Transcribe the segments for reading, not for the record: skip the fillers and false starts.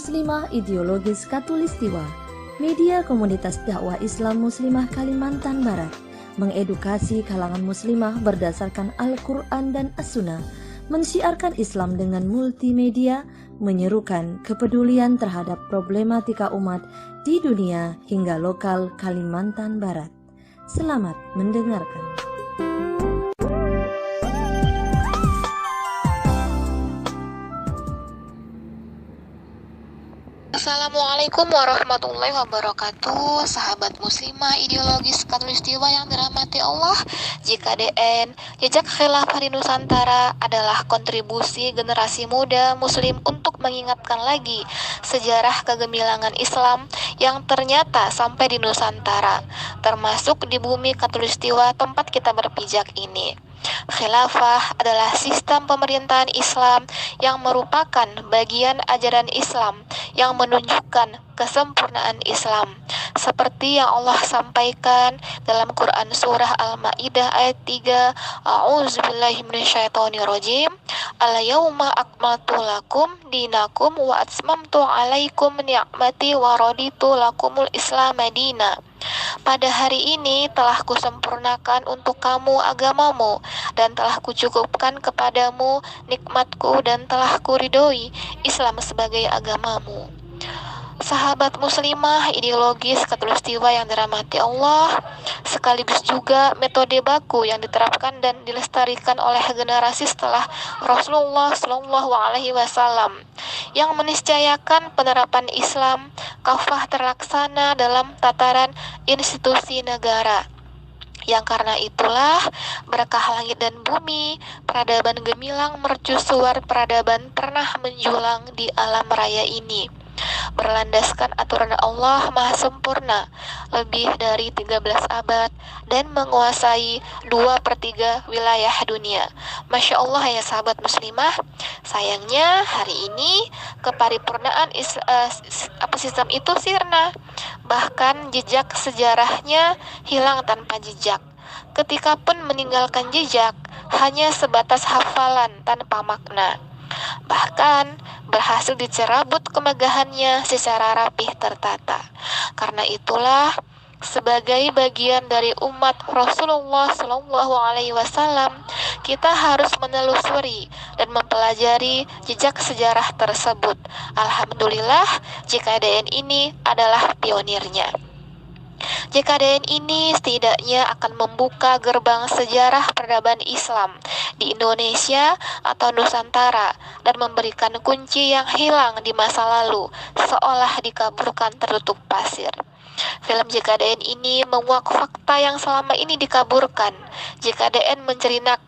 Muslimah Ideologis Katulistiwa, media komunitas dakwah Islam Muslimah Kalimantan Barat, mengedukasi kalangan muslimah berdasarkan Al-Quran dan As-Sunnah, mensiarkan Islam dengan multimedia, menyerukan kepedulian terhadap problematika umat di dunia hingga lokal Kalimantan Barat. Selamat mendengarkan. Assalamualaikum warahmatullahi wabarakatuh. Sahabat muslimah ideologis katulistiwa yang dirahmati Allah, JKDN Jejak Khilafah di Nusantara adalah kontribusi generasi muda muslim untuk mengingatkan lagi sejarah kegemilangan Islam yang ternyata sampai di Nusantara, termasuk di bumi katulistiwa tempat kita berpijak ini. Khilafah adalah sistem pemerintahan Islam yang merupakan bagian ajaran Islam yang menunjukkan kesempurnaan Islam, seperti yang Allah sampaikan dalam Quran surah Al-Maidah ayat 3, A'udzubillahi minasyaitonirrajim, Al-yauma akmaltu lakum dinakum wa atmamtu alaikum ni'mati wa raditu lakumul Islam madina. Pada hari ini telah kusempurnakan untuk kamu agamamu dan telah kucukupkan kepadamu nikmatku dan telah kuridhoi Islam sebagai agamamu. Sahabat muslimah ideologis katulistiwa yang dirahmati Allah, sekaligus juga metode baku yang diterapkan dan dilestarikan oleh generasi setelah Rasulullah SAW yang meniscayakan penerapan Islam kafah terlaksana dalam tataran institusi negara. Yang karena itulah berkah langit dan bumi, peradaban gemilang mercusuar peradaban pernah menjulang di alam raya ini, berlandaskan aturan Allah Maha Sempurna lebih dari 13 abad dan menguasai 2/3 wilayah dunia. Masya Allah ya sahabat muslimah. Sayangnya hari ini keparipurnaan sistem itu sirna, bahkan jejak sejarahnya hilang tanpa jejak. Ketika pun meninggalkan jejak, hanya sebatas hafalan tanpa makna. Bahkan berhasil dicerabut kemegahannya secara rapih tertata. Karena itulah, sebagai bagian dari umat Rasulullah SAW, kita harus menelusuri dan mempelajari jejak sejarah tersebut. Alhamdulillah, JKDN ini adalah pionirnya. JKDN ini setidaknya akan membuka gerbang sejarah peradaban Islam di Indonesia atau Nusantara dan memberikan kunci yang hilang di masa lalu seolah dikaburkan tertutup pasir. Film JKDN ini menguak fakta yang selama ini dikaburkan. JKDN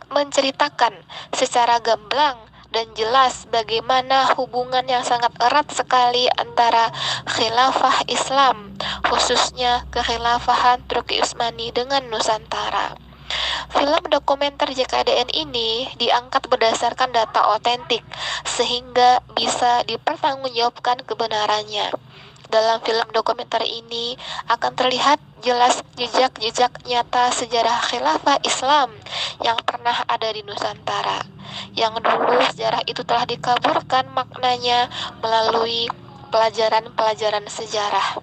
menceritakan secara gamblang dan jelas bagaimana hubungan yang sangat erat sekali antara khilafah Islam, khususnya kekhilafahan Turki Utsmani dengan Nusantara. Film dokumenter JKDN ini diangkat berdasarkan data otentik sehingga bisa dipertanggungjawabkan kebenarannya. Dalam film dokumenter ini akan terlihat jelas jejak-jejak nyata sejarah khilafah Islam yang pernah ada di Nusantara, yang dulu sejarah itu telah dikaburkan maknanya melalui pelajaran-pelajaran sejarah.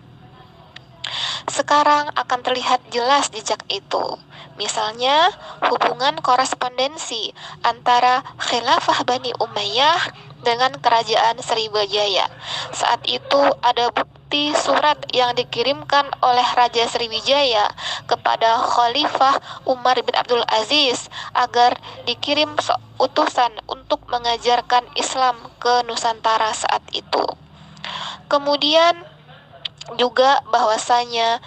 Sekarang akan terlihat jelas jejak itu. Misalnya, hubungan korespondensi antara khilafah Bani Umayyah dengan kerajaan Sriwijaya. Saat itu ada bukti surat yang dikirimkan oleh Raja Sriwijaya kepada Khalifah Umar bin Abdul Aziz agar dikirim utusan untuk mengajarkan Islam ke Nusantara saat itu. Kemudian juga bahwasanya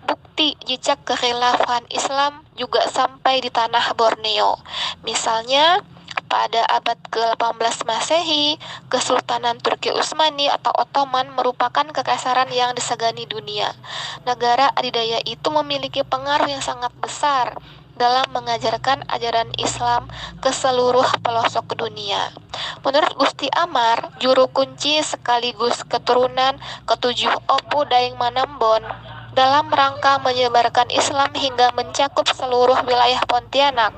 bukti jejak kekhilafahan Islam juga sampai di tanah Borneo. Misalnya pada abad ke-18 Masehi, Kesultanan Turki Utsmani atau Ottoman merupakan kekaisaran yang disegani dunia. Negara adidaya itu memiliki pengaruh yang sangat besar dalam mengajarkan ajaran Islam ke seluruh pelosok dunia. Menurut Gusti Amar, juru kunci sekaligus keturunan ketujuh Opu Daeng Manambon dalam rangka menyebarkan Islam hingga mencakup seluruh wilayah Pontianak.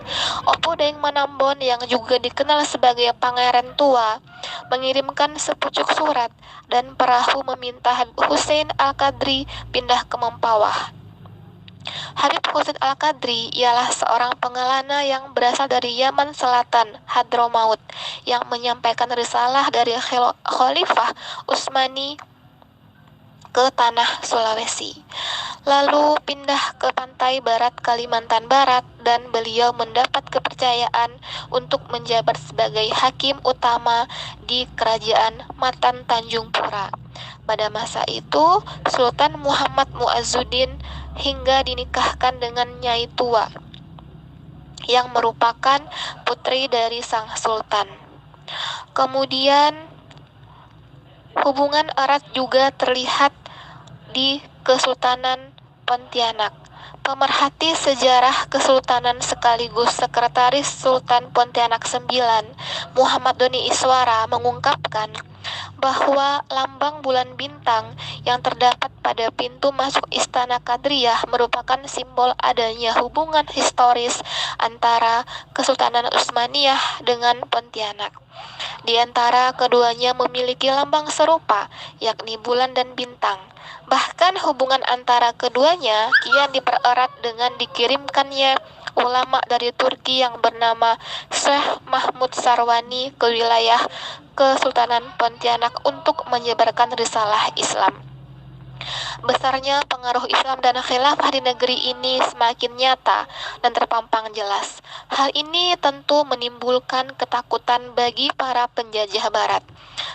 Opu Deng Manambon yang juga dikenal sebagai Pangeran Tua mengirimkan sepucuk surat dan perahu meminta Habib Hussein Al-Qadri pindah ke Mempawah. Habib Hussein Al-Qadri ialah seorang pengelana yang berasal dari Yaman Selatan, Hadramaut, yang menyampaikan risalah dari Khalifah Utsmani ke tanah Sulawesi. Lalu pindah ke pantai barat Kalimantan Barat dan beliau mendapat kepercayaan untuk menjabat sebagai hakim utama di Kerajaan Matan Tanjung Pura. Pada masa itu, Sultan Muhammad Mu'azzuddin hingga dinikahkan dengan Nyai Tua yang merupakan putri dari sang sultan. Kemudian hubungan erat juga terlihat di Kesultanan Pontianak. Pemerhati sejarah Kesultanan sekaligus Sekretaris Sultan Pontianak IX, Muhammad Doni Iswara mengungkapkan bahwa lambang bulan bintang yang terdapat pada pintu masuk Istana Kadriyah merupakan simbol adanya hubungan historis antara Kesultanan Utsmaniyah dengan Pontianak. Di antara keduanya memiliki lambang serupa, yakni bulan dan bintang. Bahkan hubungan antara keduanya kian dipererat dengan dikirimkannya ulama dari Turki yang bernama Syekh Mahmud Sarwani ke wilayah Kesultanan Pontianak untuk menyebarkan risalah Islam. Besarnya pengaruh Islam dan khilafah di negeri ini semakin nyata dan terpampang jelas. Hal ini tentu menimbulkan ketakutan bagi para penjajah barat,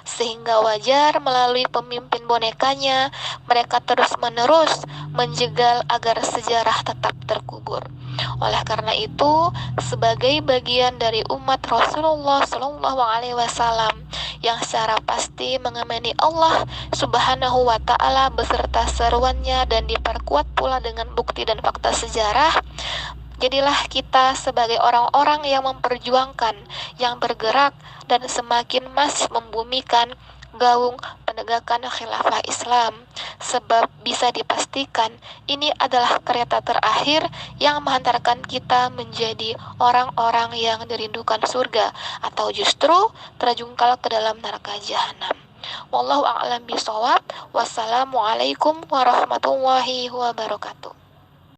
sehingga wajar melalui pemimpin bonekanya mereka terus-menerus menjegal agar sejarah tetap terkubur. Oleh karena itu, sebagai bagian dari umat Rasulullah SAW yang secara pasti mengemani Allah Subhanahu wa Ta'ala beserta seruannya dan diperkuat pula dengan bukti dan fakta sejarah, jadilah kita sebagai orang-orang yang memperjuangkan, yang bergerak dan semakin masih membumikan gaung penegakan khilafah Islam, sebab bisa dipastikan ini adalah kereta terakhir yang menghantarkan kita menjadi orang-orang yang dirindukan surga atau justru terjungkal ke dalam neraka jahanam. Wallahu a'lam bishawab. Wassalamualaikum warahmatullahi wabarakatuh.